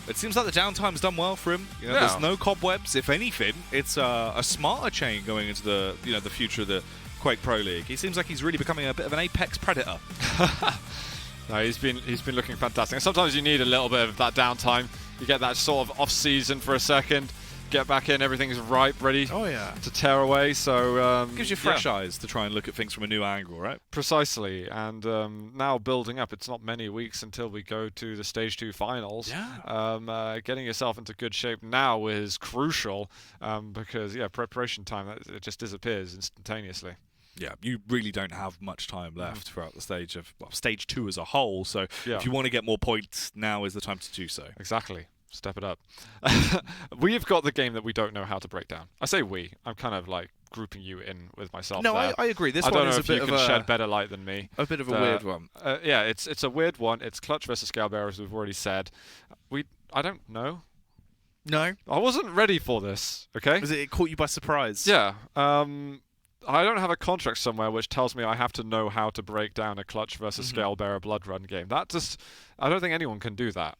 It seems like the downtime's done well for him. You know, Yeah. There's no cobwebs. If anything, it's a smarter Cha1n going into the the future of the Quake Pro League. He seems like he's really becoming a bit of an apex predator. No, he's been looking fantastic. And sometimes you need a little bit of that downtime. You get that sort of off season for a second, get back in, everything's ripe, ready to tear away. So gives you fresh eyes to try and look at things from a new angle, right? Precisely. And now building up, it's not many weeks until we go to the Stage 2 finals. Yeah. Getting yourself into good shape now is crucial because preparation time, it just disappears instantaneously. Yeah, you really don't have much time left throughout the stage 2 as a whole. So if you want to get more points, now is the time to do so. Exactly. Step it up. We've got the game that we don't know how to break down. I say we. I'm kind of like grouping you in with myself. No, there. I agree. This I one don't is know a if bit you of can shed better light than me. A bit of a weird one. Yeah, it's a weird one. It's Clutch versus Scale Bearer, as we've already said. I don't know. No, I wasn't ready for this. Okay. It caught you by surprise? Yeah. I don't have a contract somewhere which tells me I have to know how to break down a Clutch versus Scale Bearer Blood Run game. I don't think anyone can do that.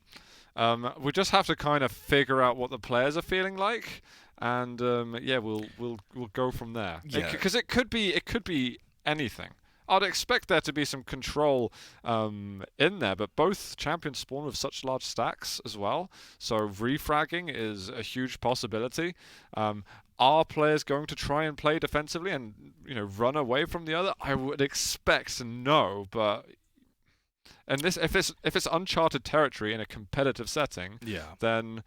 We just have to kind of figure out what the players are feeling like, and we'll go from there. Yeah. Because it could be anything. I'd expect there to be some control in there, but both champions spawn with such large stacks as well, so refragging is a huge possibility. Are players going to try and play defensively and run away from the other? I would expect no, but and this if it's uncharted territory in a competitive setting, then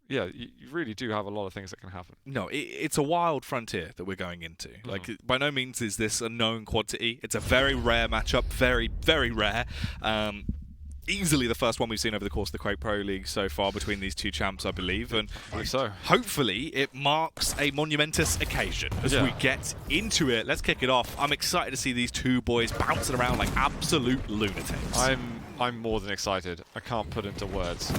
you really do have a lot of things that can happen. No, it's a wild frontier that we're going into. Like, by no means is this a known quantity. It's a very rare matchup, very, very rare. Easily the first one we've seen over the course of the Quake Pro League so far between these two champs, I believe. And hopefully it marks a monumentous occasion as we get into it. Let's kick it off. I'm excited to see these two boys bouncing around like absolute lunatics. I'm more than excited. I can't put into words.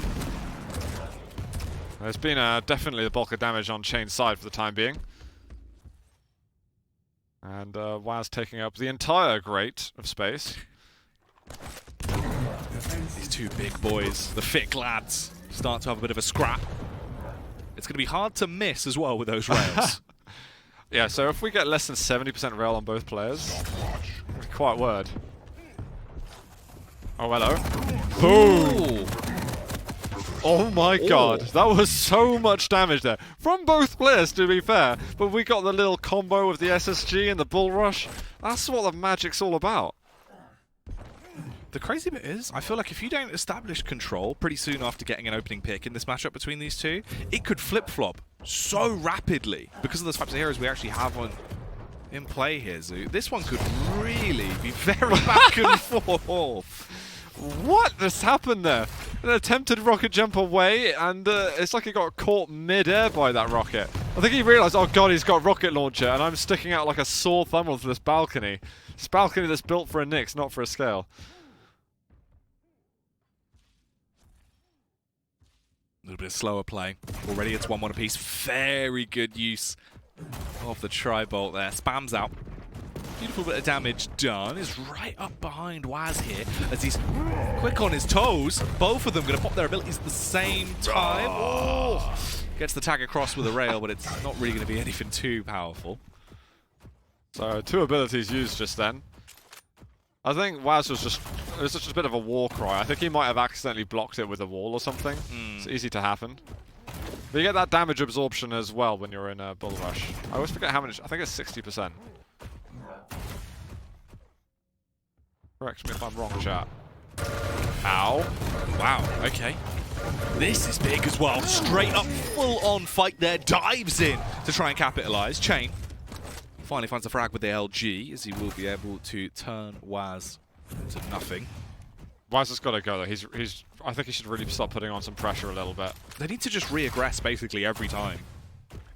There's been definitely the bulk of damage on Cha1n's side for the time being. And Whaz taking up the entire grate of space. These two big boys, the thick lads, start to have a bit of a scrap. It's going to be hard to miss as well with those rails. Yeah, so if we get less than 70% rail on both players, quiet word. Oh, hello. Boom! Oh my god, that was so much damage there. From both players, to be fair. But we got the little combo of the SSG and the Bull Rush. That's what the magic's all about. The crazy bit is, I feel like if you don't establish control pretty soon after getting an opening pick in this matchup between these two, it could flip-flop so rapidly because of the types of heroes we actually have in play here, Zoo. This one could really be very back and forth. What just happened there? An attempted rocket jump away, and it's like he got caught mid-air by that rocket. I think he realised, oh god, he's got a rocket launcher, and I'm sticking out like a sore thumb onto this balcony. This balcony that's built for a Nyx, not for a scale. A little bit of slower play. Already it's 1-1 apiece. Very good use of the tri-bolt there. Spams out. Beautiful bit of damage done. Is right up behind Whaz here as he's quick on his toes. Both of them going to pop their abilities at the same time. Oh. Gets the tag across with a rail, but it's not really going to be anything too powerful. So 2 abilities used just then. I think Whaz was just a bit of a war cry. I think he might have accidentally blocked it with a wall or something. It's easy to happen. But you get that damage absorption as well when you're in a Bull Rush. I always forget how much. I think it's 60%. Correct me if I'm wrong, chat. Ow. Wow, okay. This is big as well. Straight up, full-on fight there. Dives in to try and capitalize. Cha1n finally finds a frag with the LG, as he will be able to turn Whaz into nothing. Whaz has got to go, though. I think he should really start putting on some pressure a little bit. They need to just re-aggress basically every time.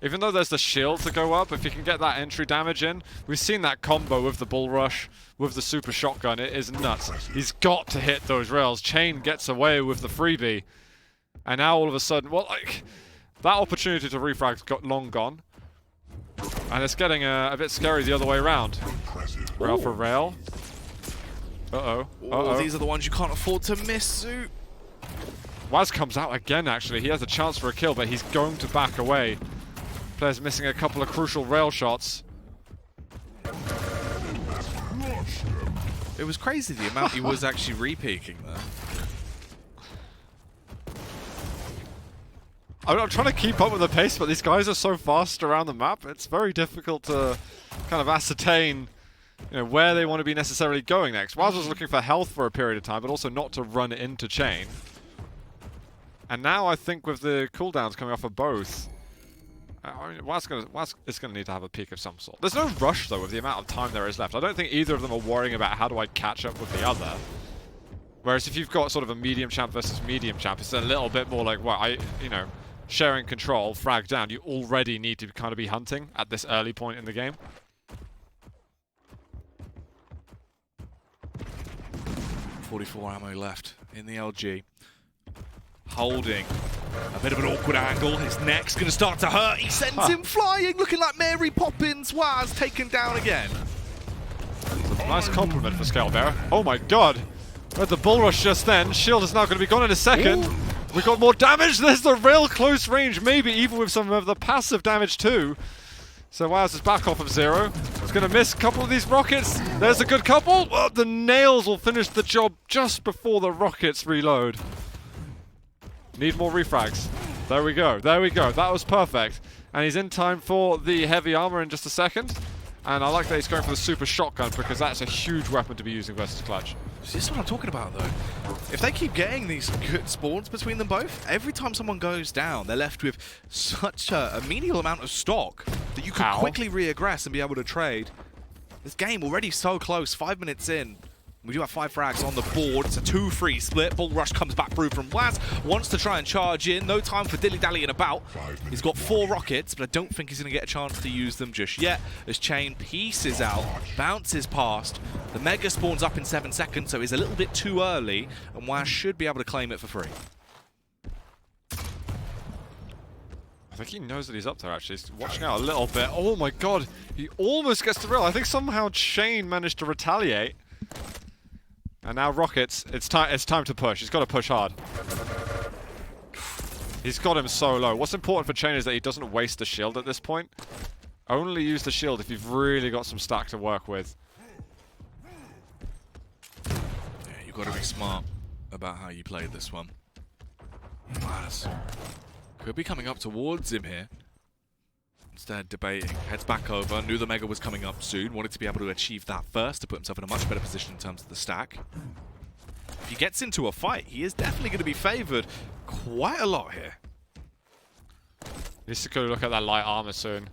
Even though there's the shield to go up, if you can get that entry damage in, we've seen that combo with the bull rush, with the super shotgun. It is nuts. He's got to hit those rails. Cha1n gets away with the freebie. And now all of a sudden, well, like, that opportunity to refrag's got long gone. And it's getting a bit scary the other way around. Rail for rail. Uh-oh. Uh-oh. These are the ones you can't afford to miss, Suit. Whaz comes out again, actually. He has a chance for a kill, but he's going to back away. Player's missing a couple of crucial rail shots. It was crazy the amount he was actually re-peeking there. I'm trying to keep up with the pace, but these guys are so fast around the map, it's very difficult to kind of ascertain, you know, where they want to be necessarily going next. Whaz was looking for health for a period of time, but also not to run into Cha1n. And now I think with the cooldowns coming off of both, I mean, Whaz is going to need to have a peak of some sort. There's no rush, though, with the amount of time there is left. I don't think either of them are worrying about how do I catch up with the other. Whereas if you've got sort of a medium champ versus medium champ, it's a little bit more like, well, you know, sharing control, frag down. You already need to kind of be hunting at this early point in the game. .44 ammo left in the LG. Holding a bit of an awkward angle. His neck's going to start to hurt. He sends him flying, looking like Mary Poppins. Whaz taken down again. Nice compliment for Scalebearer. Oh my god. Read the bull rush just then. Shield is now going to be gone in a second. Ooh. We got more damage. There's the real close range, maybe even with some of the passive damage too. So Whaz is back off of 0. He's going to miss a couple of these rockets. There's a good couple. Oh, the nails will finish the job just before the rockets reload. Need more refrags. There we go. There we go. That was perfect. And he's in time for the heavy armor in just a second. And I like that he's going for the super shotgun because that's a huge weapon to be using versus Clutch. This is what I'm talking about, though. If they keep getting these good spawns between them both, every time someone goes down, they're left with such a menial amount of stock that you can quickly re-aggress and be able to trade. This game already so close, 5 minutes in. We do have 5 frags on the board. It's a 2-3 split. Bull Rush comes back through from Whaz. Wants to try and charge in. No time for dilly-dallying about. He's got 4 rockets, but I don't think he's going to get a chance to use them just yet. As Cha1n pieces out, bounces past. The Mega spawns up in 7 seconds, so he's a little bit too early, and Whaz should be able to claim it for free. I think he knows that he's up there, actually. He's watching out a little bit. Oh my god. He almost gets the rail. I think somehow Cha1n managed to retaliate. And now rockets, it's time to push. He's got to push hard. He's got him so low. What's important for Cha1n is that he doesn't waste the shield at this point. Only use the shield if you've really got some stack to work with. Yeah, you've got to be smart about how you play this one. Whaz could be coming up towards him here. Instead, debating. Heads back over. Knew the Mega was coming up soon. Wanted to be able to achieve that first to put himself in a much better position in terms of the stack. If he gets into a fight, he is definitely going to be favored quite a lot here. Needs to go look at that light armor soon.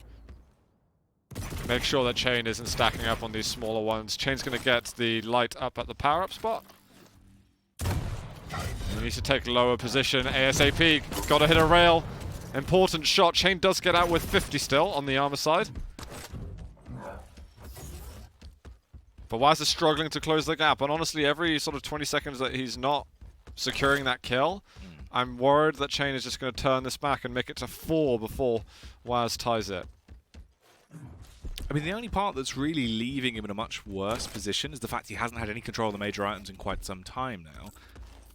Make sure that Cha1n isn't stacking up on these smaller ones. Cha1n's going to get the light up at the power-up spot. He needs to take lower position ASAP. Got to hit a rail. Important shot. Cha1n does get out with 50 still on the armor side. But Whaz is struggling to close the gap. And honestly, every sort of 20 seconds that he's not securing that kill, I'm worried that Cha1n is just going to turn this back and make it to 4 before Whaz ties it. I mean, the only part that's really leaving him in a much worse position is the fact he hasn't had any control of the major items in quite some time now.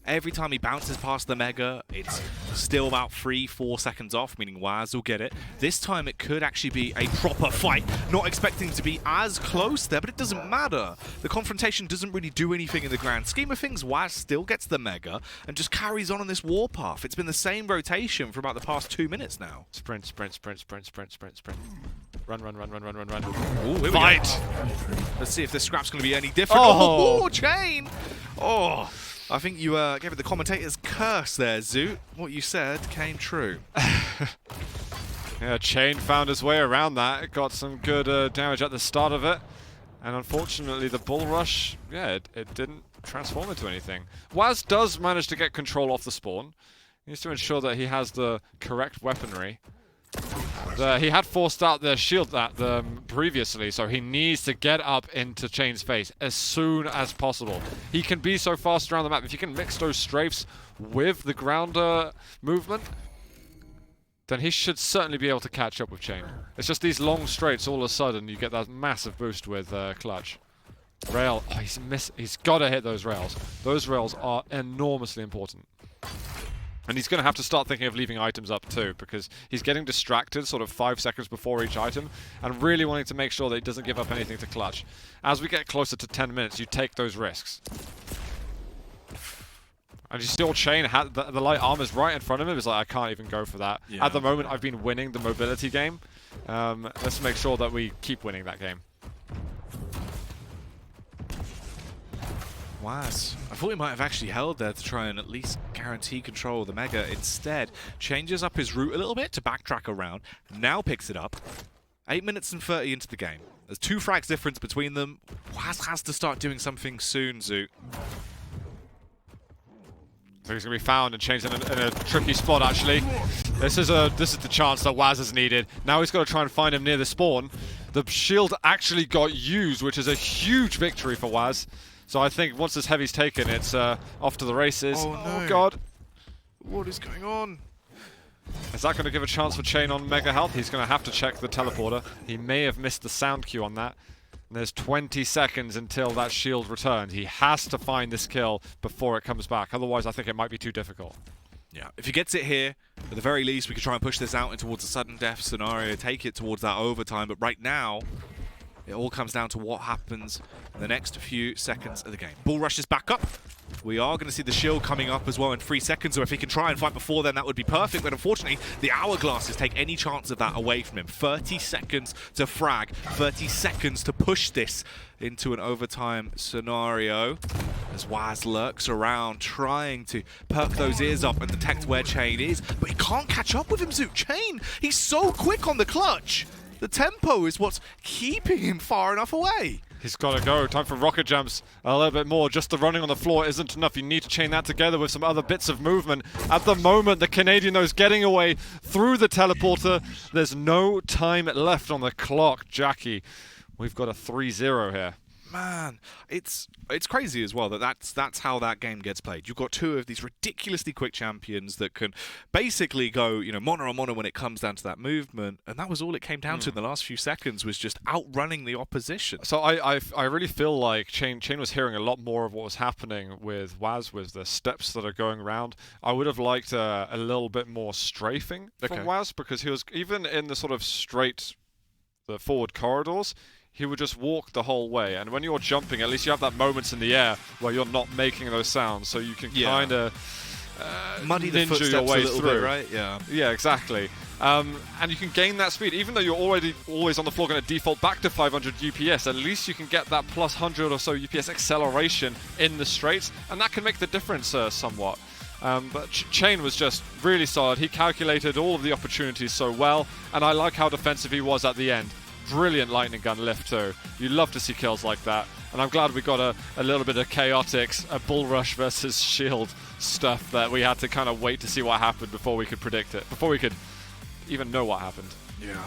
Every time he bounces past the Mega, it's still about 3-4 seconds off, meaning Whaz will get it. This time it could actually be a proper fight. Not expecting to be as close there, but it doesn't matter. The confrontation doesn't really do anything in the grand scheme of things. Whaz still gets the Mega and just carries on this warpath. It's been the same rotation for about the past 2 minutes now. Sprint, sprint, sprint, sprint, sprint, sprint, sprint. Run, run, run, run, run, run, run. Ooh, Fight! Let's see if this scrap's going to be any different. Oh, Cha1n! Oh, I think you gave it the commentator's curse there, Zoot. What you said came true. Yeah, Cha1n found his way around that. It got some good damage at the start of it. And unfortunately, the bull rush, yeah, it didn't transform into anything. Whaz does manage to get control off the spawn. He needs to ensure that he has the correct weaponry. He had forced out the shield at them previously, so he needs to get up into Cha1n's face as soon as possible. He can be so fast around the map. If you can mix those strafes with the ground movement, then he should certainly be able to catch up with Cha1n. It's just these long straights, all of a sudden, you get that massive boost with Clutch. Rail, oh, he's got to hit those rails. Those rails are enormously important. And he's going to have to start thinking of leaving items up too, because he's getting distracted sort of 5 seconds before each item, and really wanting to make sure that he doesn't give up anything to Clutch. As we get closer to 10 minutes, you take those risks. And you still Cha1n, the light armor's right in front of him. It's like, I can't even go for that. Yeah. At the moment, I've been winning the mobility game. Let's make sure that we keep winning that game. Whaz. I thought he might have actually held there to try and at least guarantee control of the Mega. Instead, changes up his route a little bit to backtrack around. Now picks it up. 8 minutes and 30 into the game. There's 2 frags difference between them. Whaz has to start doing something soon, Zoot. So he's going to be found and changed in a tricky spot, actually. This is the chance that Whaz has needed. Now he's got to try and find him near the spawn. The shield actually got used, which is a huge victory for Whaz. So I think once this heavy's taken, it's off to the races. Oh, no. Oh, God. What is going on? Is that going to give a chance for Cha1n on Mega Health? He's going to have to check the teleporter. He may have missed the sound cue on that. And there's 20 seconds until that shield returns. He has to find this kill before it comes back. Otherwise, I think it might be too difficult. Yeah, if he gets it here, at the very least, we could try and push this out towards a sudden death scenario, take it towards that overtime. But right now, it all comes down to what happens in the next few seconds of the game. Bull rushes back up. We are going to see the shield coming up as well in 3 seconds, or if he can try and fight before then, that would be perfect. But unfortunately, the hourglasses take any chance of that away from him. 30 seconds to frag, 30 seconds to push this into an overtime scenario. As Whaz lurks around, trying to perk those ears up and detect where Cha1n is. But he can't catch up with him, Zoot. Cha1n, he's so quick on the clutch. The tempo is what's keeping him far enough away. He's got to go. Time for rocket jumps. A little bit more. Just the running on the floor isn't enough. You need to chain that together with some other bits of movement. At the moment, the Canadian, though, is getting away through the teleporter. There's no time left on the clock, Jackie. We've got a 3-0 here. Man, it's crazy as well that's how that game gets played. You've got 2 of these ridiculously quick champions that can basically go, mono on mono when it comes down to that movement, and that was all it came down to in the last few seconds, was just outrunning the opposition. So I really feel like Cha1n was hearing a lot more of what was happening with Whaz, with the steps that are going around. I would have liked a little bit more strafing from Whaz, because he was, even in the sort of the forward corridors, he would just walk the whole way. And when you're jumping, at least you have that moments in the air where you're not making those sounds, so you can kind of muddy the footsteps your way a little through. Bit, right? Yeah, exactly. And you can gain that speed, even though you're already always on the floor going to default back to 500 UPS. At least you can get that plus 100 or so UPS acceleration in the straights, and that can make the difference somewhat. But Cha1n was just really solid. He calculated all of the opportunities so well, and I like how defensive he was at the end. Brilliant lightning gun lift too. You love to see kills like that, and I'm glad we got a little bit of chaotix, a bull rush versus shield stuff that we had to kind of wait to see what happened before we could predict it, before we could even know what happened. Yeah.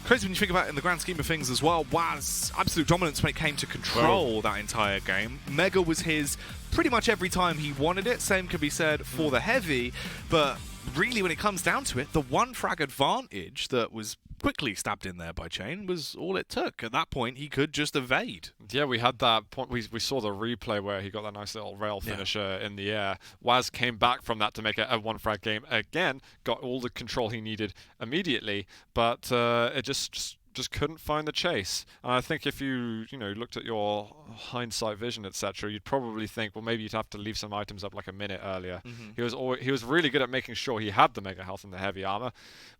Crazy when you think about it in the grand scheme of things as well. Whaz, absolute dominance when it came to control that entire game. Mega was his pretty much every time he wanted it. Same can be said for the heavy, but really when it comes down to it, the 1 frag advantage that was quickly stabbed in there by Cha1n was all it took. At that point, he could just evade. Yeah, we had that point. We saw the replay where he got that nice little rail finisher in the air. Whaz came back from that to make a 1-frag game again, got all the control he needed immediately, but it just just couldn't find the chase. And I think if you looked at your hindsight vision, etc., you'd probably think, well, maybe you'd have to leave some items up like a minute earlier. He was really good at making sure he had the mega health and the heavy armor,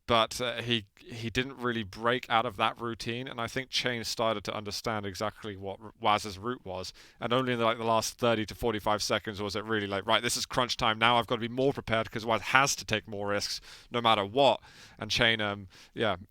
but he didn't really break out of that routine. And I think Cha1n started to understand exactly what Whaz's route was, and only in the last 30 to 45 seconds was it really like, right, this is crunch time now. I've got to be more prepared because Whaz has to take more risks no matter what. And Cha1n,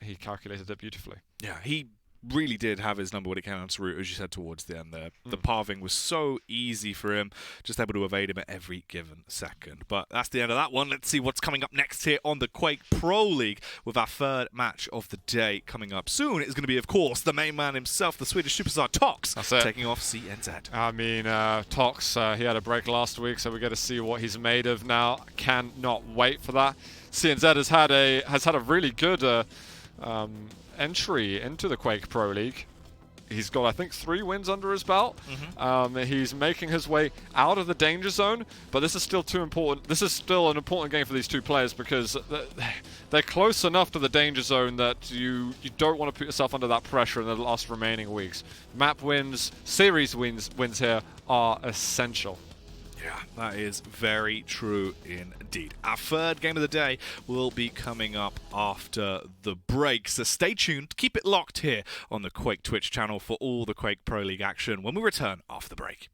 he calculated it beautifully. Yeah, he really did have his number when it came down to route, as you said, towards the end there. The pathing was so easy for him, just able to evade him at every given second. But that's the end of that one. Let's see what's coming up next here on the Quake Pro League with our third match of the day coming up soon. It's going to be, of course, the main man himself, the Swedish superstar Tox, taking off CNZ. I mean, Tox, he had a break last week, so we get to see what he's made of now. Cannot wait for that. CNZ has had a really good entry into the Quake Pro League. He's got, I think, 3 wins under his belt. He's making his way out of the danger zone, but this is still too important. This is still an important game for these two players because they're close enough to the danger zone that you don't want to put yourself under that pressure in the last remaining weeks. Map wins, series wins here are essential. Yeah, that is very true indeed. Our third game of the day will be coming up after the break, so stay tuned, keep it locked here on the Quake Twitch channel for all the Quake Pro League action when we return after the break.